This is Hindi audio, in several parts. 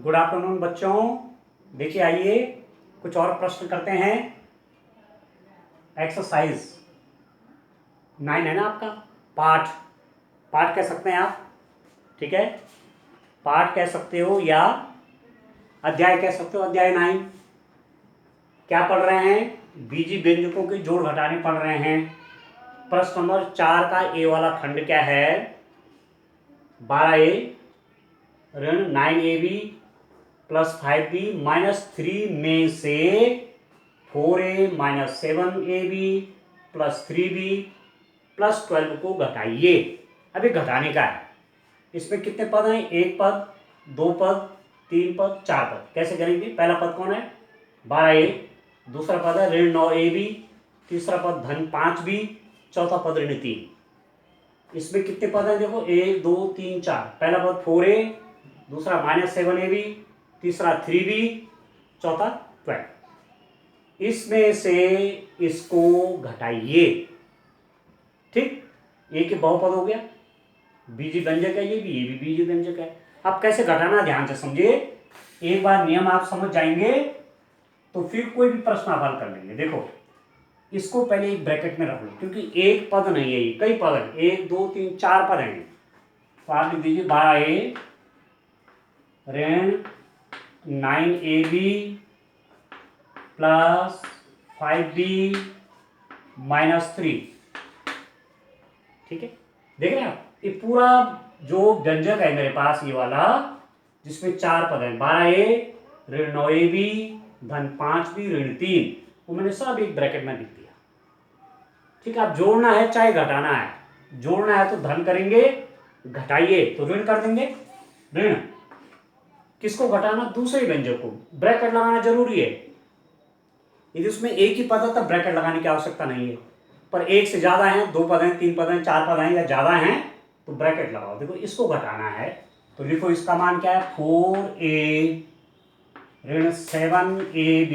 गुड आफ्टरनून बच्चों। देखिए आइए कुछ और प्रश्न करते हैं। एक्सरसाइज 9 है ना आपका, पाठ पाठ कह सकते हैं आप, ठीक है। पाठ कह सकते हो या अध्याय कह सकते हो। अध्याय 9 क्या पढ़ रहे हैं? बीजी व्यंजकों के जोड़ घटाने पढ़ रहे हैं। प्रश्न नंबर 4 का ए वाला खंड क्या है? 12a ऋण 9ab प्लस 5b माइनस 3 में से 4a minus 7ab plus 3b plus 12 को घटाइए। अभी घटाने का है। इसमें कितने पद हैं? एक पद, दो पद, तीन पद, चार पद। कैसे करेंगे? पहला पद कौन है? 12a, दूसरा पद है ऋण 9ab, तीसरा पद धन 5b, चौथा पद ऋण 3। इसमें कितने पद हैं? देखो 1 2 3 4। पहला पद 4a, दूसरा माइनस 7ab, तीसरा 3b, चौथा 12। इसमें से इसको घटाइए। ठीक, ये कि बहुपद हो गया, बीजी व्यंजक है ये भी बीजी व्यंजक है। अब कैसे घटाना ध्यान से समझिए। एक बार नियम आप समझ जाएंगे तो फिर कोई भी प्रश्न आप हल कर लेंगे। देखो इसको पहले एक ब्रैकेट में रख लो, क्योंकि एक पद नहीं है ये, कई पद है, 1 2 3 4 पद हैं। तो आप लिख दीजिए 12a ऋण 9ab प्लस 5b माइनस 3। ठीक है, देख रहे हैं आप? ये पूरा जो व्यंजक है मेरे पास, ये वाला जिसमें चार पद हैं, 12a ऋण 9ab धन 5b ऋण 3, वो मैंने सब एक ब्रैकेट में लिख दिया। ठीक है, आप जोड़ना है चाहे घटाना है। जोड़ना है तो धन करेंगे, घटाइए तो ऋण कर देंगे। ऋण किसको घटाना? दूसरे व्यंजक को। ब्रैकेट लगाना जरूरी है। यदि उसमें एक ही पद है तब ब्रैकेट लगाने की आवश्यकता नहीं है, पर एक से ज्यादा है, दो पद हैं, तीन पद हैं, चार पद हैं या ज्यादा हैं तो ब्रैकेट लगाओ। देखो इसको घटाना है तो लिखो, इसका मान क्या है? 4a ऋण 7ab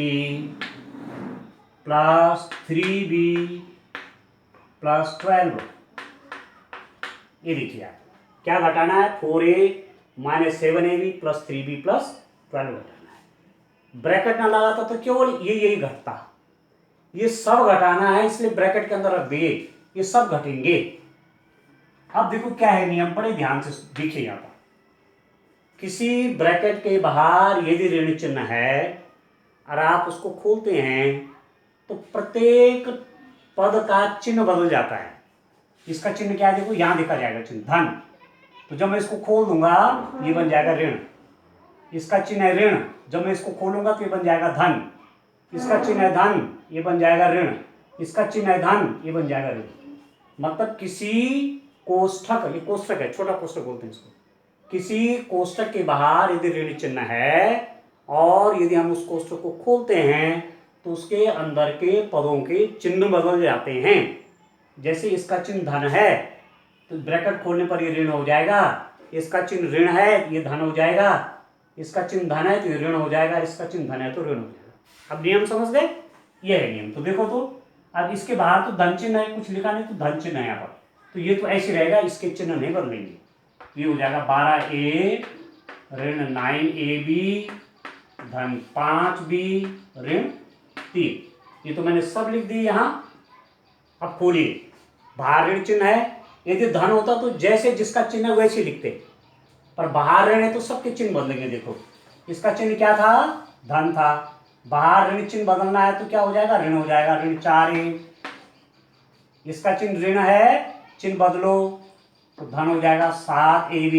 प्लस 3b प्लस 12। ये देखिए आप क्या घटाना है? 4a minus 7ab plus 3b plus 12 घटाना है। ब्रैकेट ना लगाता तो केवल यही घटता। ये सब घटाना है, इसलिए ब्रैकेट के अंदर रख दिए, ये सब घटेंगे। अब देखो क्या है नियम, बड़े ध्यान से देखिए। यहां पर किसी ब्रैकेट के बाहर यदि ऋण चिन्ह है और आप उसको खोलते हैं तो प्रत्येक पद का चिन्ह बदल जाता है। इसका चिन्ह क्या है? देखो यहां देखा जाएगा चिन्ह धन। तो जब मैं इसको खोल दूंगा ये बन जाएगा ऋण। इसका चिन्ह है ऋण, जब मैं इसको खोलूंगा तो ये बन जाएगा धन। इसका चिन्ह है धन, ये बन जाएगा ऋण। इसका चिन्ह है धन, ये बन जाएगा ऋण। मतलब किसी कोष्ठक, ये कोष्ठक है, छोटा कोष्ठक बोलते हैं इसको, किसी कोष्ठक के बाहर यदि ऋण चिन्ह है और यदि हम उस कोष्ठक को खोलते हैं तो उसके अंदर के पदों के चिन्ह बदल जाते हैं। जैसे इसका चिन्ह धन है तो ब्रैकेट खोलने पर ये ऋण हो जाएगा। इसका चिन्ह ऋण है, ये धन हो जाएगा। इसका चिन्ह धन है तो ये ऋण हो जाएगा। इसका चिन्ह धन है तो ऋण हो जाएगा। अब नियम समझ गए? ये है नियम। तो देखो, तो अब इसके बाहर तो धन चिन्ह है, कुछ लिखा नहीं तो धन चिन्ह है यहाँ पर, तो ये तो ऐसे रहेगा, इसके चिन्ह नहीं बदलेंगे। ये हो जाएगा 12a ऋण 9ab धन 5b ऋण 3। ये तो मैंने सब लिख दी यहाँ। अब खोलिए, बाहर ऋण चिन्ह है। यदि धन होता तो जैसे जिसका चिन्ह वैसे लिखते, पर बाहर ऋण है तो सबके चिन्ह बदलेंगे। देखो इसका चिन्ह क्या था? धन था। बाहर ऋण चिन्ह बदलना है तो क्या हो जाएगा? ऋण हो जाएगा, ऋण 4a। इसका चिन्ह ऋण है, चिन्ह बदलो तो धन हो जाएगा 7ab।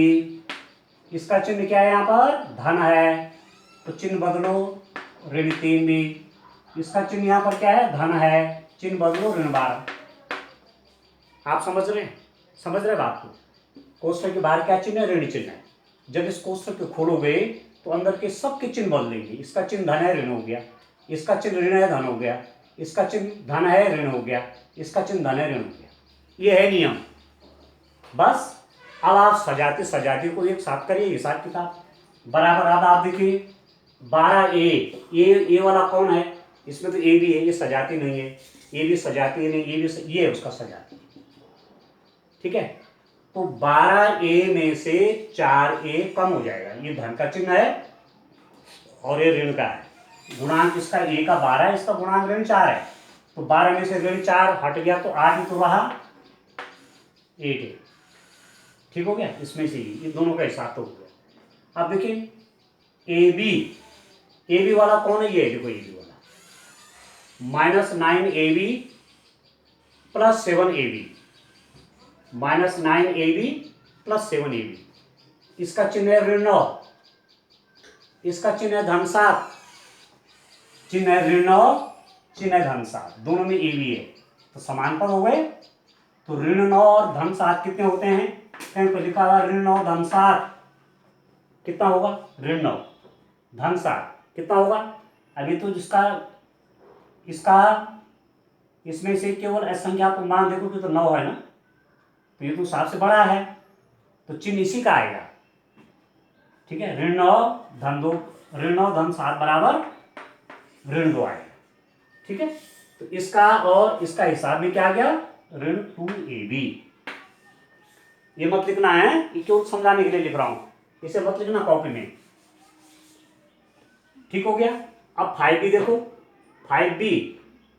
इसका चिन्ह क्या है? यहाँ पर धन है तो चिन्ह बदलो, ऋण 3b। इसका चिन्ह यहाँ पर क्या है? धन है, चिन्ह बदलो, ऋण 12। आप समझ रहे हैं? समझ रहे बात को? कोष्ठक के बाहर क्या चिन्ह है? ऋण चिन्ह है। जब इस कोष्ठक को खोलोगे तो अंदर के सबके चिन्ह बदलेंगे। इसका चिन्ह धन है, ऋण हो गया। इसका चिन्ह ऋण है, धन हो गया। इसका चिन्ह धन है, ऋण हो गया। इसका चिन्ह धन है, ऋण हो गया। ये है नियम। बस अब आप सजाते सजाते को एक साथ करिए, हिसाब किताब बराबर। अब आप देखिए 12a, ये वाला कौन है? इसमें तो ए भी है, ये सजाती नहीं है। ये भी सजाती नहीं, ये है उसका सजाती। ठीक है, तो 12a में से 4a कम हो जाएगा। ये धन का चिन्ह है, और ये ऋण का है। गुणांक इसका ए का 12 है, इसका गुणांक ऋण 4 है, तो 12 में से ऋण 4 हट गया तो 8 ही तो रहा, 8 है। ठीक हो गया, इसमें से ही इन दोनों का हिसाब तो हो गया। अब देखिए ए बी वाला कौन है, ये देखो ए बी वाला -9ab + 7ab, -9ab + 7ab, इसका चिन्ह है ऋण 9, इसका चिन्ह है धन 7, चिन्ह है ऋण 9, चिन्ह है धन 7, दोनों में ए बी है, तो समानपद हो गए। तो ऋण 9 और धन 7 कितने होते हैं, कहीं पर लिखा हुआ ऋण 9 धन 7 कितना होगा, ऋण 9 धन 7 कितना होगा। अभी तो जिसका इसका इसमें से केवल असंख्या को मान देखो कि तो 9 है ना, तो ये तो 7 से बड़ा है, तो चिन्ह इसी का आएगा। ठीक है, ऋण 9 धन 2, ऋण 9 धन 7 बराबर ऋण 2 आएगा। ठीक है, तो इसका और इसका हिसाब में क्या आ गया, ऋण 2ab। ये मत लिखना है, ये क्यों समझाने के लिए लिख रहा हूं, इसे मत लिखना कॉपी में। ठीक हो गया। अब 5b देखो, 5b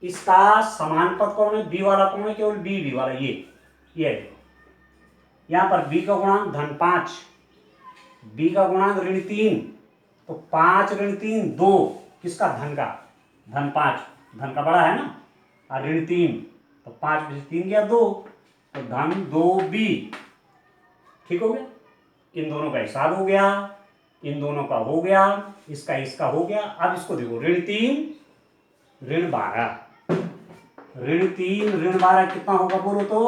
इसका समान पद कौन है, बी वाला कौन है, केवल बी वाला ये देखो, यहां पर b का गुणांक धन 5, बी का गुणांक ऋण 3, तो 5 ऋण 3 2, किसका, धन का, धन 5 धन का बड़ा है ना, और ऋण 3 तो 5 में से 3 गया 2, तो धन 2b। ठीक हो गया, इन दोनों का हिसाब हो गया, इन दोनों का हो गया, इसका हो गया। अब इसको देखो, ऋण 3 ऋण 12, ऋण 3 ऋण 12 कितना होगा बोलो तो,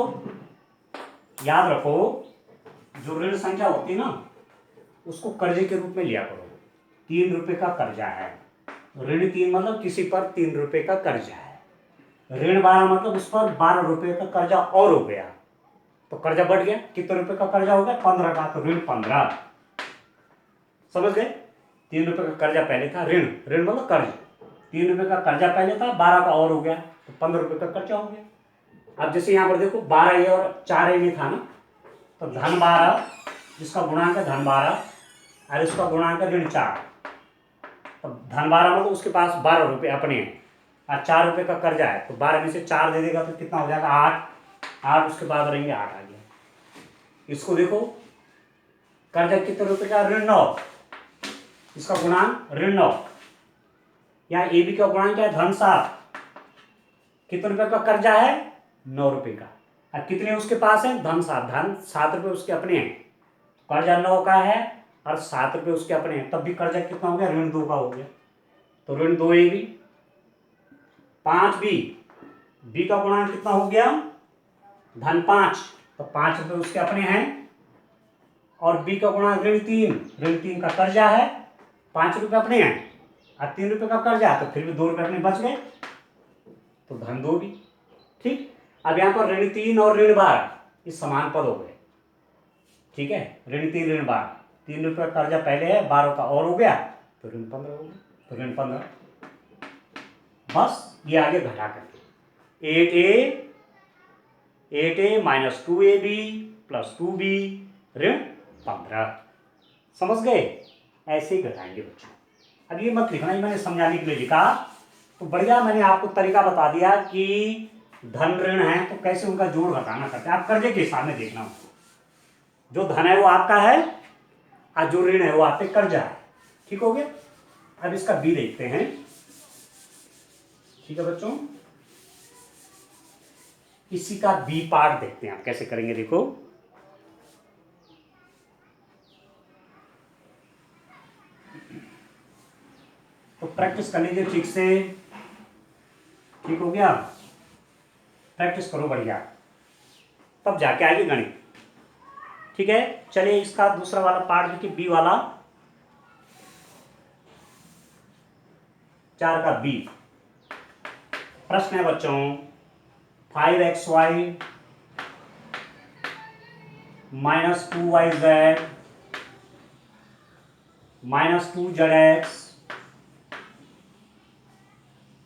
याद रखो जो ऋण संख्या होती है ना उसको कर्जे के रूप में लिया करो। 3 रुपए का कर्जा है, ऋण 3 मतलब किसी पर 3 रुपए का कर्जा है, ऋण 12 मतलब उस पर 12 रुपए का कर्जा और हो गया, तो कर्जा बढ़ गया, कितने रुपए का कर्जा हो गया, 15 का, तो ऋण 15। समझ गए, 3 रुपए का कर्जा पहले था, ऋण ऋण मतलब कर्ज, 3 रुपए का कर्जा पहले था, 12 का और हो गया, तो 15 रुपए का कर्जा हो गया। अब जैसे यहाँ पर देखो 12 ए और 4 ए में था ना, तो धन 12 जिसका गुणांक है धन 12 और इसका गुणांक है ऋण 4, तो धन 12 मतलब उसके पास 12 रुपए अपने हैं और 4 रुपए का कर्जा है, तो 12 में से 4 दे देगा तो कितना हो जाएगा, 8 उसके बाद रहेंगे 8 आ गया। इसको देखो, कर्जा कितने रुपए का, ऋण 9, इसका गुणांक ऋण 9, यहाँ ए बी का गुणांक क्या है, धन 7, कितने रुपए का कर्जा है, 9 रुपए का, और कितने उसके पास है, धन 7, धन 7 रुपए उसके अपने हैं, कर्जा 9 का है और 7 रुपए उसके अपने हैं, तब भी कर्जा कितना हो गया, ऋण 2 का हो गया, तो ऋण 2 ए बी। 5 बी का गुणांक कितना हो गया, धन 5, तो 5 रुपए उसके अपने हैं, और बी का गुणांक ऋण 3 का कर्जा है, 5 रुपए अपने हैं और 3 रुपए का कर्जा, तो फिर भी 2 रुपए अपने बच गए, तो धन 2 भी। ठीक, अब यहाँ पर ऋण 3 और ऋण 12 इस समान पद हो गए। ठीक है, ऋण 3 ऋण 12, 3 रुपए का कर्जा पहले है, 12 का और हो गया, तो ऋण 15 हो गया, तो ऋण 15। बस ये आगे घटा करके 8a - 2ab + 2b ऋण 15। समझ गए, ऐसे ही घटाएंगे बच्चों। अब ये मत लिखना, ये मैंने समझाने के लिए लिखा, तो बढ़िया मैंने आपको तरीका बता दिया कि धन ऋण है तो कैसे उनका जोड़ घटाना करते हैं। आप कर्जे के हिसाब में देखना, जो धन है वो आपका है और जो ऋण है वो आप पे कर्जा है। ठीक हो गया, अब इसका बी देखते हैं। ठीक है बच्चों, इसी का बी पार्ट देखते हैं आप कैसे करेंगे, देखो। तो प्रैक्टिस कर लीजिए ठीक से। ठीक हो गया, प्रैक्टिस करो बढ़िया, तब जाके आएगी गणित। ठीक है, चलिए इसका दूसरा वाला पार्ट देखिए, बी वाला 4 का बी। प्रश्न है बच्चों, 5xy - 2yz - 2zx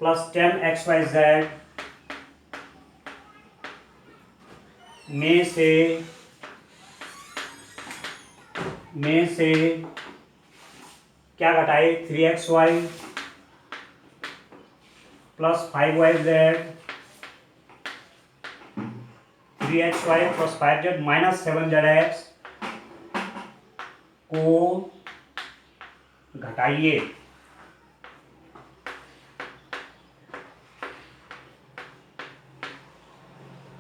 + 10xyz में से क्या घटाए 3xy plus 5yz, 3xy plus 5z minus 7zx को घटाइए।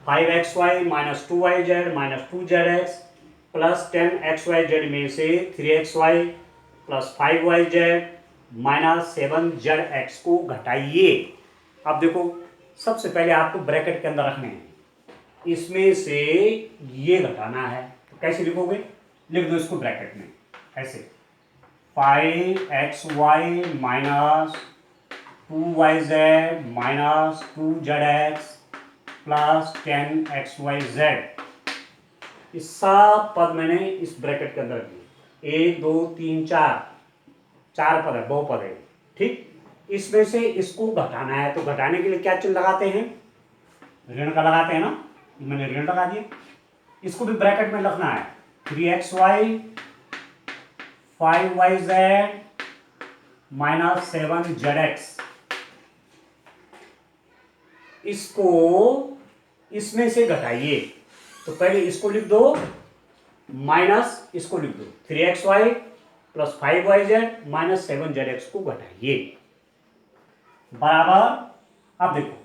Five x y minus 2yz minus 2zx plus 10xyz में से 3xy plus 5yz minus 7zx को घटाइए। अब देखो, सबसे पहले आपको ब्रैकेट के अंदर रखने हैं, इसमें से ये घटाना है। तो कैसे लिखोगे? लिख दो इसको ब्रैकेट में ऐसे, 5xy minus 2yz minus 2zx plus 10xyz। इस सब पद मैंने इस ब्रैकेट के अंदर दिए, 1 2 3 4 पद है, बहुपद है, ठीक। इसमें से इसको घटाना है, तो घटाने के लिए क्या चिन्ह लगाते हैं? ऋण का लगाते हैं ना, मैंने ऋण लगा दिया। इसको भी ब्रैकेट में लिखना है, 3xy 5yz माइनस 7zx। इसको इसमें से घटाइए, तो पहले इसको लिख दो माइनस इसको लिख दो, 3xy plus 5yz minus 7zx को घटाइए बराबर। अब देखो,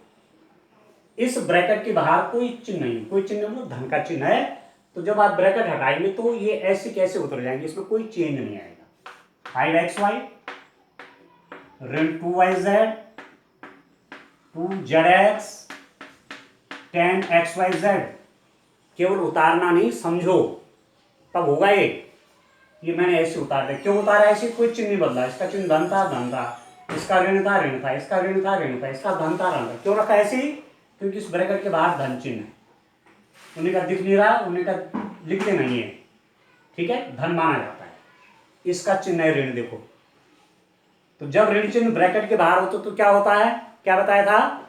इस ब्रैकेट के बाहर कोई चिन्ह नहीं, कोई चिन्ह मतलब धन का चिन्ह है, तो जब आप ब्रैकेट हटाएंगे तो ये ऐसे कैसे उतर जाएंगे, इसमें कोई चेंज नहीं आएगा। 5xy ऋण 2yz 2zx 10xyz, केवल उतारना नहीं, समझो तब होगा ये मैंने ऐसे उतार दिया। क्यों उतारा ऐसे? कोई चिन्ह नहीं बदला, इसका चिन्ह धन था, इसका ऋण था, इसका ऋण था, इसका धन था, क्यों रखा ऐसे ही? क्योंकि इस ब्रैकेट के बाहर धन चिन्ह है, उन्हीं का दिख नहीं रहा, उन्हीं का लिखते नहीं है, ठीक है, धन माना जाता है। इसका चिन्ह है ऋण, देखो। तो जब ऋण चिन्ह ब्रैकेट के बाहर होता तो क्या होता है? क्या बताया था?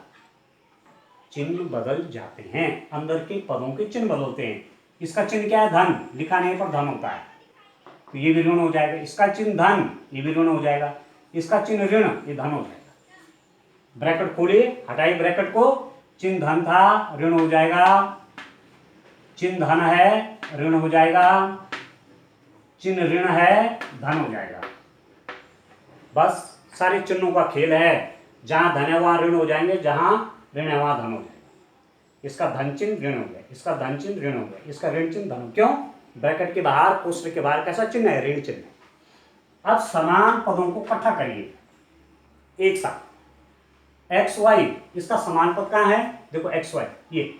चिन्ह बदल जाते हैं, अंदर के पदों के चिन्ह बदलते हैं। इसका चिन्ह क्या है? धन, लिखा नहीं पर धन होता है, तो ये भी ऋण हो जाएगा। इसका चिन्ह धन, ये भी ऋण हो जाएगा। इसका चिन्ह ऋण, ये धन हो जाएगा। ब्रैकेट खोलिए, हटाइए ब्रैकेट को, चिन्ह धन था, ऋण हो जाएगा, चिन्ह धन है, ऋण हो जाएगा, चिन्ह ऋण है, धन हो जाएगा। बस सारे चिन्हों का खेल है, जहां धन है वहां ऋण हो जाएंगे, जहां ऋण है वहां धन हो जाएगा। इसका धन चिन्ह ऋण हो गया, इसका धन चिन्ह ऋण हो गया, इसका ऋण चिन्ह धन। क्यों? ब्रैकेट के बाहर, कोष्ठक के बाहर कैसा चिन्ह है? ऋण चिन्ह। अब समान पदों को इकट्ठा करिए एक साथ। एक्स वाई, इसका समान पद कहां है? देखो एक्स वाई, ये।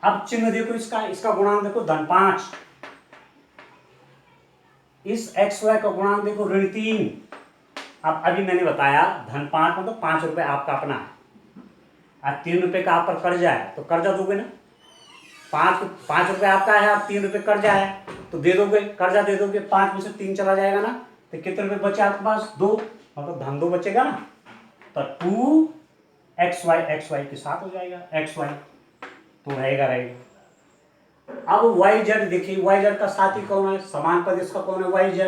अब चिन्ह देखो इसका गुणांक देखो, धन 5। इस एक्स वाई का गुणांक देखो, ऋण 3। अब अभी मैंने बताया धन 5 मतलब 5 रुपए आपका अपना है, अब 3 रुपए का आप पर कर्जा है, तो कर्जा दोगे ना। 5 रुपए आपका है, अब 3 रुपए कर्जा है, तो दे दोगे, कर्जा दे दोगे। 5 में से 3 चला जाएगा ना, तो कितने रुपए बचे आपके पास? 2, मतलब धन 2 बचेगा ना, तो 2xy के साथ हो जाएगा, xy तो रहेगा। अब yz देखिए, yz का साथी कौन है? समान पद इसका कौन है? yz।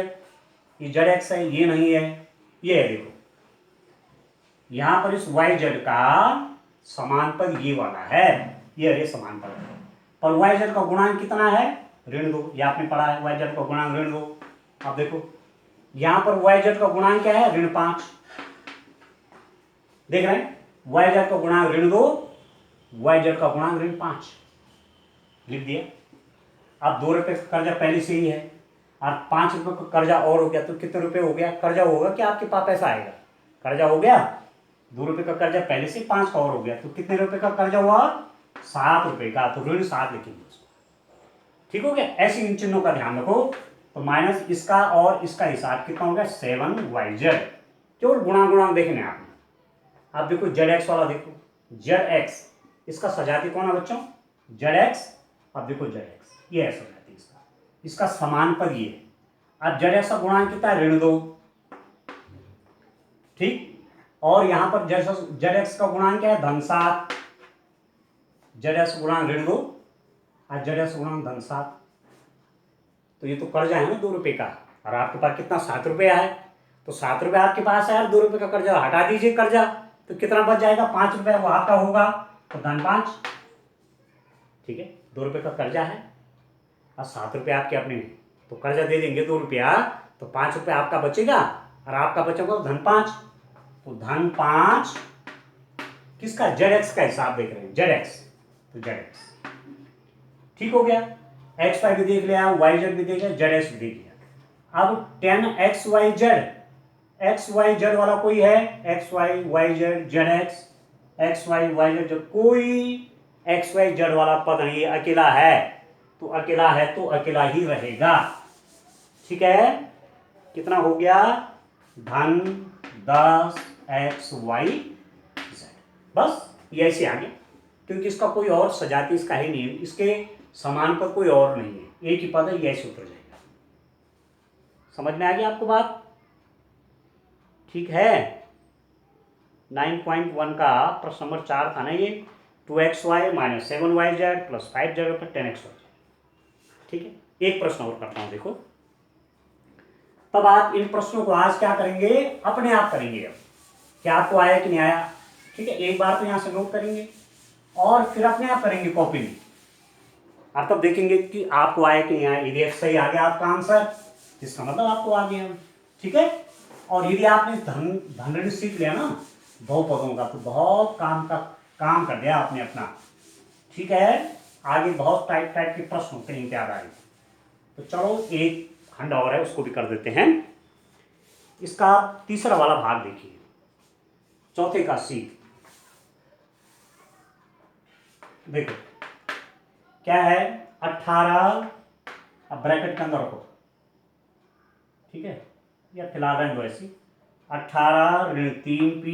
ये zx है, ये नहीं है, ये है। देखो यहां पर इस yz का समान पद ये वाला है, ये अरे समान पद है, पर yz का गुणांक कितना है? ऋण 2। ये आपने पढ़ा है, yz का गुणांक ऋण 2। अब देखो यहां पर yz का गुणांक क्या है? ऋण 5। देख रहे हैं, yz का गुणांक ऋण 2, yz का गुणांक ऋण 5 लिख दिया। अब 2 रुपए का कर्जा पहले से ही है, और 5 रुपए का कर्जा और हो गया, तो कितने रुपए हो गया? कर्जा होगा कि आपके पास पैसा आएगा? कर्जा हो गया। 2 रुपए का कर्जा पहले से 5 का और हो गया, तो कितने रुपए का कर्जा हुआ? 7 रुपए का, तो ऋण 7 लिखेंगे उसको। ठीक हो गया? ऐसे इन चिन्हों का ध्यान रखो। तो माइनस इसका और इसका हिसाब कितना हो गया? 7yz। केवल गुणांक देखने आपने। आप देखो zx वाला देखो, zx इसका सजाती कौन है बच्चों? zx। अब देखो zx, ये है सजाती इसका समान पद ये। अब zx का गुणांक कितना है? ऋण 2, ठीक। और यहां पर zx का गुणांक क्या है? धन 7। zx गुणांक ऋण 2 और zx गुणांक धन 7, तो ये तो कर्जा है ना 2 रुपए का, और आपके पास कितना 7 रुपया है, तो 7 रुपये आपके पास है यार, 2 रुपये का कर्जा हटा दीजिए कर्जा, तो कितना बच जाएगा, 5 रुपये, वो आपका होगा, तो धन 5। ठीक है, 2 रुपये का कर्जा है और 7 रुपये आपके अपने हैं, तो कर्जा दे देंगे 2 रुपया, तो 5 रुपये आपका बचेगा और आपका बचेगा धन 5। तो धन 5 किसका, जेड एक्स का हिसाब देख रहे हैं, जेड एक्स, तो जेड एक्स ठीक हो गया। एक्स वाई भी देख लिया, वाई जेड भी देख लिया, जेड एक्स भी देख लिया। अब 10 X Y Z, X Y Z वाला कोई है, X Y Z Z X Y Z, कोई एक्स वाई जेड वाला पद नहीं, अकेला है, तो अकेला है तो अकेला ही रहेगा। ठीक है, कितना हो गया, धन 10 एक्स वाई जेड। बस ये ऐसे आ गया, क्योंकि इसका कोई और सजाती इसका ही नहीं है, इसके समान पर कोई और नहीं है, एक ही पद है, ये ऐसे उतर जाएगा। समझ में आ गया आपको बात? ठीक है, 9.1 का प्रश्न नंबर 4 था ना ये, 2xy minus 7yz plus 5z पर 10xy। ठीक है, एक प्रश्न और करता हूं, देखो तब आप इन प्रश्नों को आज क्या करेंगे, अपने आप करेंगे। अब क्या आपको आया कि नहीं आया? ठीक है, एक बार तो यहां से नोट करेंगे और फिर अपने आप करेंगे कॉपी में। आप तब देखेंगे कि आपको आया कि नहीं आया। यदि सही आ गया आपका आंसर, इसका मतलब आपको आ गया। ठीक है, और यदि आपने धन सीख लिया ना बहुपदों का, तो बहुत काम कर दिया आपने अपना। ठीक है, आगे बहुत टाइप के प्रश्न होते हैं क्या आए, तो चलो एक खंड और है, उसको भी कर देते हैं। इसका तीसरा वाला भाग देखिए, चौथे का सी। देखो क्या है, 18, अब ब्रैकेट के अंदर रखो। ठीक है, या फिलहाल रहने दो ऐसी, 18 ऋण 3p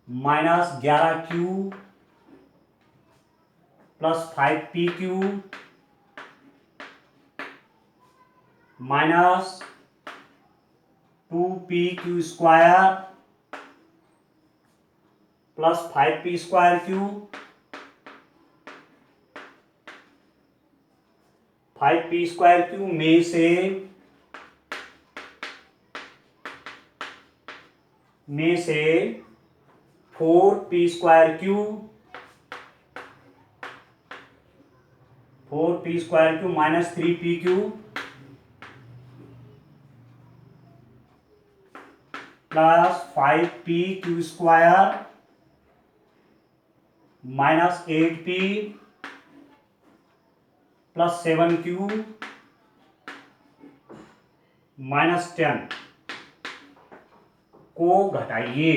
minus 11q plus 5pq minus 2pq square plus 5p square q, 5p square q में से 4p square q, 4p square q minus 3pq plus 5pq square minus 8p plus 7q minus 10 को घटाइए।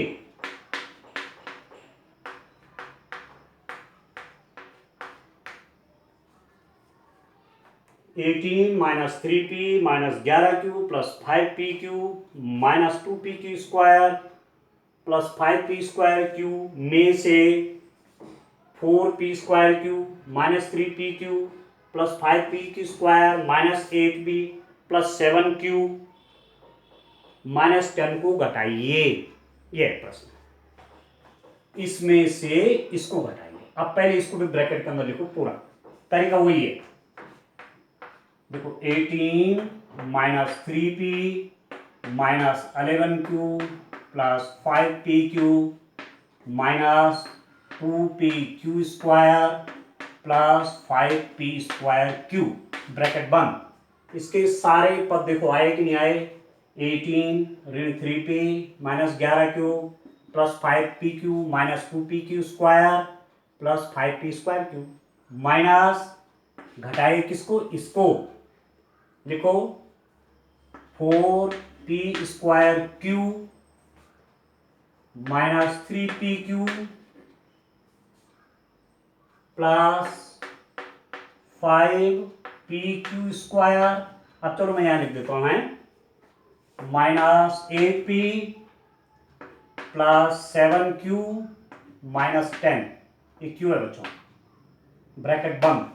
18 minus 3p minus 11q plus 5pq minus 2pq square plus 5p square q में से 4p square q minus 3pq plus 5pq square minus 8p plus 7q minus 10 को घटाइए। यह प्रश्न, इसमें से इसको घटाइए। अब पहले इसको भी ब्रैकेट के अंदर लिखो, पूरा तरीका वही है। देखो 18 minus 3p minus 11q plus 5pq minus 2pq square plus 5p square q, bracket बंद। इसके सारे पद देखो आए कि नहीं आए, 18 ऋण 3p minus 11q plus 5pq minus 2pq square plus 5p square q, minus घटाइए किसको, इसको लिखो 4p square q minus 3pq plus 5pq square. अब चलो मैं यहां लिख देता हूं, मैं minus 8p plus 7q minus 10, ये क्यू है बच्चों, ब्रैकेट बंद।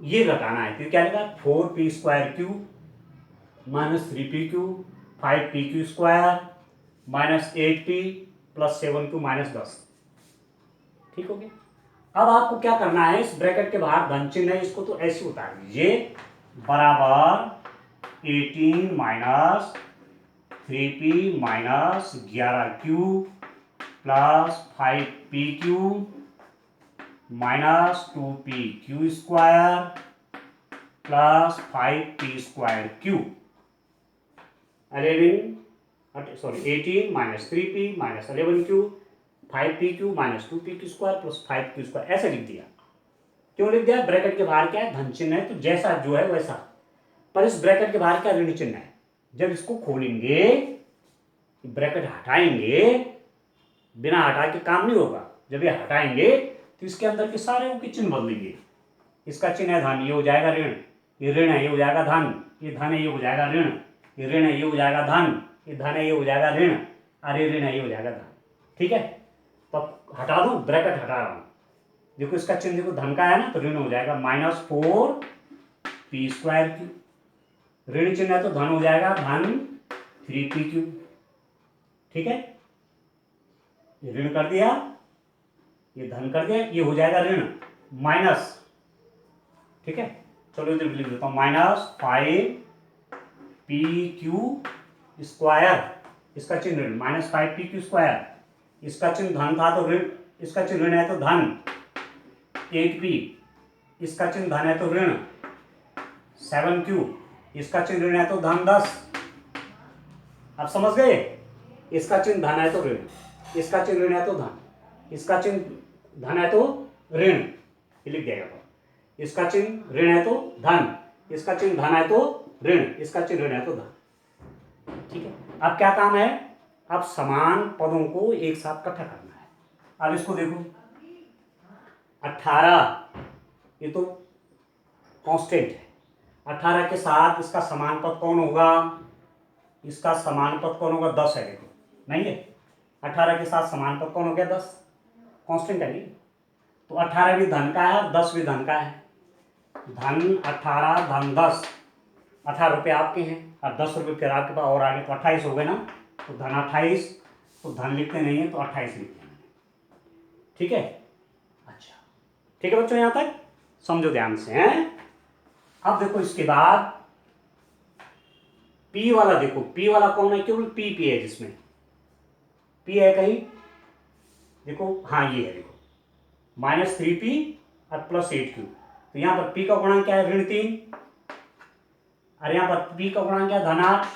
ये घटाना है, तो क्या लिखा, 4p square q minus 3pq 5pq square minus 8p plus 7q minus 10। ठीक हो गया। अब आपको क्या करना है, इस ब्रैकेट के बाहर धन चिन्ह है, इसको तो ऐसे उतार दीजिए, बराबर 18 minus 3p minus 11q plus 5pq minus 2pq square plus 5p square q 18 minus 3p minus 11q 5pq minus 2pq square plus 5q square, ऐसे लिख दिया। क्यों लिख दिया? ब्रैकेट के बाहर क्या है? धन चिन्ह है, तो जैसा जो है वैसा, पर इस ब्रैकेट के बाहर क्या ऋण चिन्ह है। जब इसको खोलेंगे, ब्रैकेट हटाएंगे, बिना हटा के काम नहीं होगा। जब ये हटाएंगे तो इसके अंदर के सारे के चिन्ह बदलेंगे। इसका चिन्ह है धन, ये हो जाएगा ऋण, ये ऋण है, ये हो जाएगा धन, ये धन है, ये हो जाएगा ऋण, ये ऋण है, ये हो जाएगा धन, ये धन है, ये हो जाएगा ऋण, अरे ऋण है, ये हो जाएगा धन। ठीक है, तो हटा दूं, ब्रैकेट हटा रहा हूं। देखो इसका चिन्ह देखो धन का है ना, तो ऋण हो जाएगा -4p स्क्वायर क्यू। ऋण चिन्ह है तो धन हो जाएगा धन 3pq। ठीक है, ये ऋण कर दिया, ये धन कर दिया, ये हो जाएगा ऋण माइनस। ठीक है, चलो इधर लिख देता हूं -5pq स्क्वायर, इसका चिन्ह ऋण, -5pq स्क्वायर, इसका चिन्ह धन था तो ऋण, इसका चिन्ह ऋण है तो धन 8p, इसका चिन्ह धन है तो ऋण 7q, इसका चिन्ह ऋण है तो धन 10। आप समझ गए? इसका चिन्ह धन है तो ऋण, इसका चिन्ह ऋण है तो धन, इसका चिन्ह धन है तो ऋण, ये लिख दिया। इसका चिन्ह ऋण है तो धन, इसका चिन्ह धन है तो ऋण, इसका चिन्ह ऋण है तो धन। ठीक है, अब क्या काम है? अब समान पदों को एक साथ इकट्ठा करना है। अब इसको देखो 18, ये तो कांस्टेंट है। 18 के साथ इसका समान पद कौन होगा? इसका समान पद कौन होगा? 10 है। देखो नहीं है, 18 के साथ समान पद कौन हो गया? 10, कांस्टेंट है नहीं। तो 18 भी धन का है, 10 भी धन का है। धन 18 धन 10, 18 रुपये आपके हैं और 10 रुपये फिर आपके पास और आगे, तो 28 हो गए ना। तो धन 28, तो धन लिखते नहीं है तो 28 लिखते हैं। ठीक है, अच्छा ठीक है बच्चों, यहां तक समझो ध्यान से हैं। अब देखो इसके बाद P वाला, देखो P वाला कौन है? केवल P है, जिसमें P है कहीं, देखो हाँ ये है, देखो -3p और +8q। तो यहां पर P का गुणांक क्या है? ऋण 3, और यहां पर P का गुणांक क्या है? धन 8,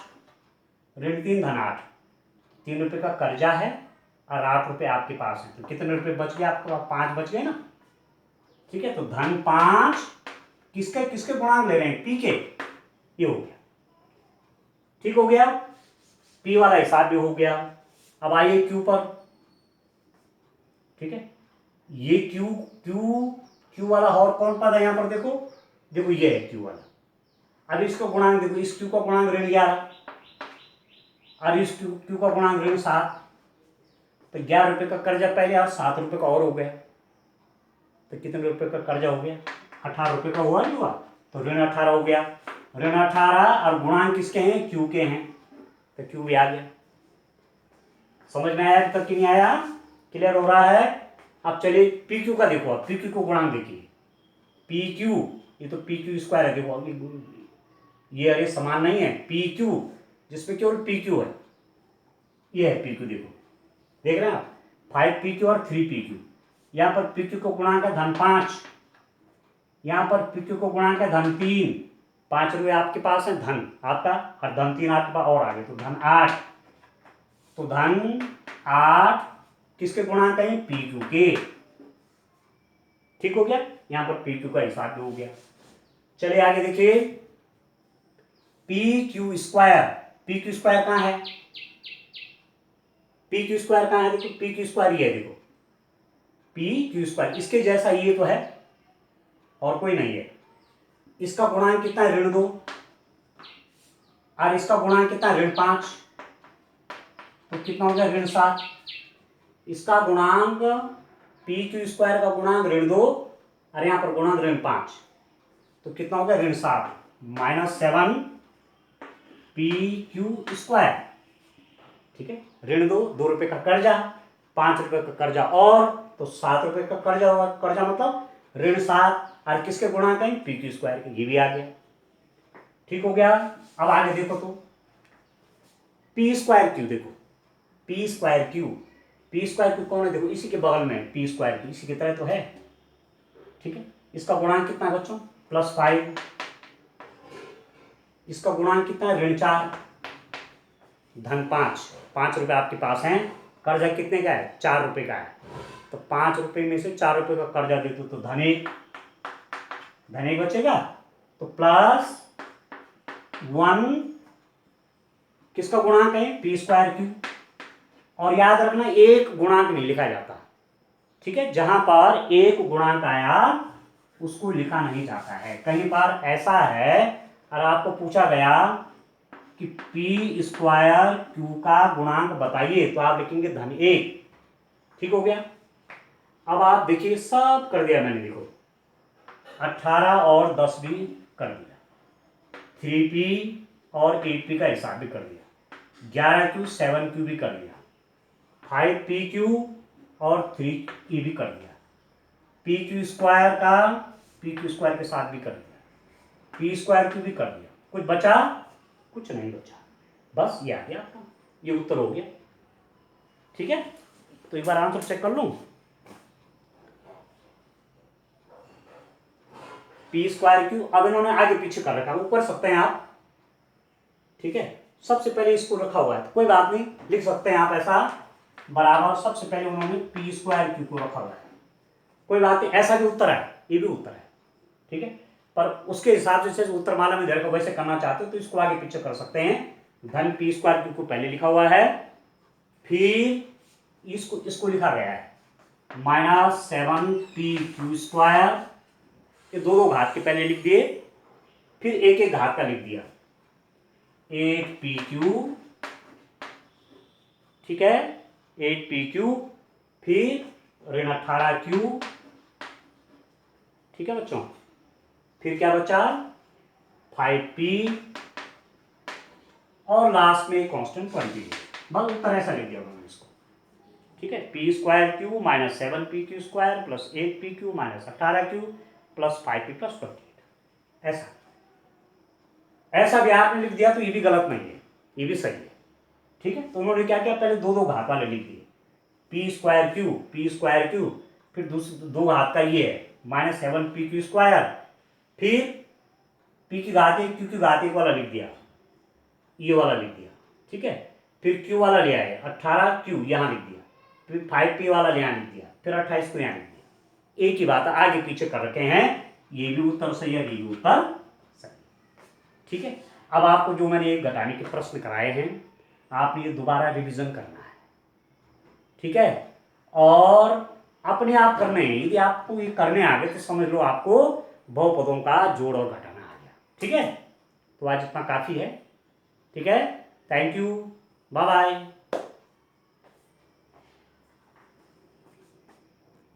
ऋण 3 धन 8। 3 रुपये का कर्जा है और 8 रुपये आपके पास है, तो कितने रुपये बच गए आपके पास? 5 बच गए ना। ठीक है, तो धन 5 किसके किसके गुणांक ले रहे हैं? P के, ये हो गया। ठीक हो गया, P वाला हिसाब भी हो गया। अब आइए Q पर। ठीक है, ये Q वाला और कौन पद है यहां पर? देखो देखो ये है Q वाला। अब इसका गुणांक देखो, इस Q का गुणांक ऋण 11 और इस Q का गुणांक ऋण 7। तो 11 रुपये का कर्जा पहले और 7 रुपये का और हो गया, तो कितने रुपये का कर्जा हो गया? 18 रुपये का हुआ नहीं हुआ? तो ऋण 18 हो गया। ऋण 18 और गुणांक किसके हैं? Q के हैं, तो Q भी आ गया। समझ में आया अब तक कि नहीं आया? क्लियर हो रहा है? अब चलिए PQ का देखो, अब PQ को गुणांक देखिए। PQ, ये तो PQ स्क्वायर है, देखो ये अरे समान नहीं है। PQ जिसमें केवल PQ है, ये है PQ, देखो देख रहे हैं आप, 5pq और 3pq। यहाँ पर PQ को गुणांक है धन 5, यहाँ पर PQ को गुणांक है धन 3। 5 रुपये आपके पास है धन आपका, और धन 3 आपके पास और आगे, तो धन 8। तो धन 8 किसके गुणांक है? PQ के। ठीक हो गया, यहाँ पर PQ का हिसाब भी हो गया। चलिए आगे देखिए, PQ स्क्वायर। PQ स्क्वायर कहाँ है? PQ स्क्वायर कहाँ है? देखो PQ स्क्वायर ये है, देखो PQ स्क्वायर, इसके जैसा ये तो है और कोई नहीं है। इसका गुणांक कितना है? ऋण 2, और इसका गुणांक कितना है? ऋण 5। तो कितना हो गया? ऋण 7। इसका गुणांक PQ स्क्वायर का गुणांक ऋण 2 और यहाँ पर गुणांक ऋण 5, तो कितना हो गया? ऋण 7 -7 PQ स्क्वायर। ठीक है, ऋण 2 रुपये का कर्जा, 5 रुपये का कर्जा और, तो 7 रुपये का कर्जा होगा। कर्जा मतलब ऋण 7, और किसके गुणांक है? PQ स्क्वायर के, ये भी आ गया। ठीक हो गया। अब आगे देखो तो पी स्क्वायर क्यू, देखो P square Q, P square Q कौन है, देखो इसी के बगल में पी स्क्वायर क्यू, इसी की तरह तो है। ठीक है, इसका गुणांक कितना है बच्चों, +5। इसका गुणांक कितना है, ऋण 4 धन 5। 5 रुपये आपके पास हैं, कर्जा कितने का है, 4 रुपये का है। तो 5 रुपये में से 4 रुपये का कर्जा दे दो तो धन 1 बचेगा। तो +1 किसका गुणांक है, पी स्क्वायर क्यू। और याद रखना एक गुणांक नहीं लिखा जाता, ठीक है, जहां पर एक गुणांक आया उसको लिखा नहीं जाता है। कई बार ऐसा है, और आपको पूछा गया कि पी स्क्वायर क्यू का गुणांक बताइए, तो आप लिखेंगे धन 1। ठीक हो गया। अब आप देखिए सब कर दिया मैंने, देखो 18 और 10 भी कर दिया, 3p और 8p का हिसाब भी कर दिया, 11q 7q भी कर दिया, 5pq और 3e भी कर दिया, pq स्क्वायर का pq स्क्वायर के साथ भी कर दिया, p स्क्वायर q भी कर दिया। कुछ बचा, कुछ नहीं बचा, बस ये आ गया आपका, ये उत्तर हो गया। ठीक है, तो एक बार आंसर चेक कर लूं। पी स्क्वायर क्यू, अब इन्होंने आगे पीछे कर रखा, ऊपर सकते हैं आप। ठीक है, सबसे पहले इसको रखा हुआ है तो कोई बात नहीं, लिख सकते हैं आप ऐसा बराबर, सबसे पहले उन्होंने पी स्क्वायर क्यू को रखा हुआ है, कोई बात नहीं, ऐसा भी उत्तर है, ये भी उत्तर है। ठीक है, पर उसके हिसाब से उत्तर माला में को वैसे करना चाहते हो तो इसको आगे पीछे कर सकते हैं। धन पी स्क्वायर क्यू को पहले लिखा हुआ है, फिर इसको लिखा गया है -7pq स्क्वायर, ये दो घात के पहले लिख दिए, फिर एक एक घात का लिख दिया 8pq। ठीक है, 8pq, फिर ऋण 18q। ठीक है बच्चों, फिर क्या बचा 5p और लास्ट में कांस्टेंट 20। बस उत्तर ऐसा लिख दिया उन्होंने इसको। ठीक है, P square Q -7pq square plus 8pq -18q plus 5p plus 28, ऐसा भी आपने लिख दिया तो ये भी गलत नहीं है, ये भी सही है। ठीक है, तो उन्होंने क्या किया, पहले दो घात वाले लिख दिए, पी स्क्वायर क्यू, फिर दूसरे दो घात का ये है -7pq स्क्वायर, फिर p की घात 1 q की घात 1 वाला लिख दिया, ये वाला लिख दिया। ठीक है, फिर q वाला ले आए 18q यहाँ लिख दिया, फिर 5p वाला यहाँ लिख दिया, फिर 28 को यहाँ लिख दिया। एक ही बात आगे पीछे कर रखे हैं, ये भी उत्तर सही है, ये भी उत्तर सही। ठीक है, अब आपको जो मैंने एक घटाने के प्रश्न कराए हैं, आपने ये दोबारा रिवीजन करना है। ठीक है, और अपने आप करने हैं, यदि आपको ये करने आ गए तो समझ लो आपको बहुपदों का जोड़ और घटाना आ गया। ठीक है, तो आज इतना काफ़ी है। ठीक है, थैंक यू, बाय बाय।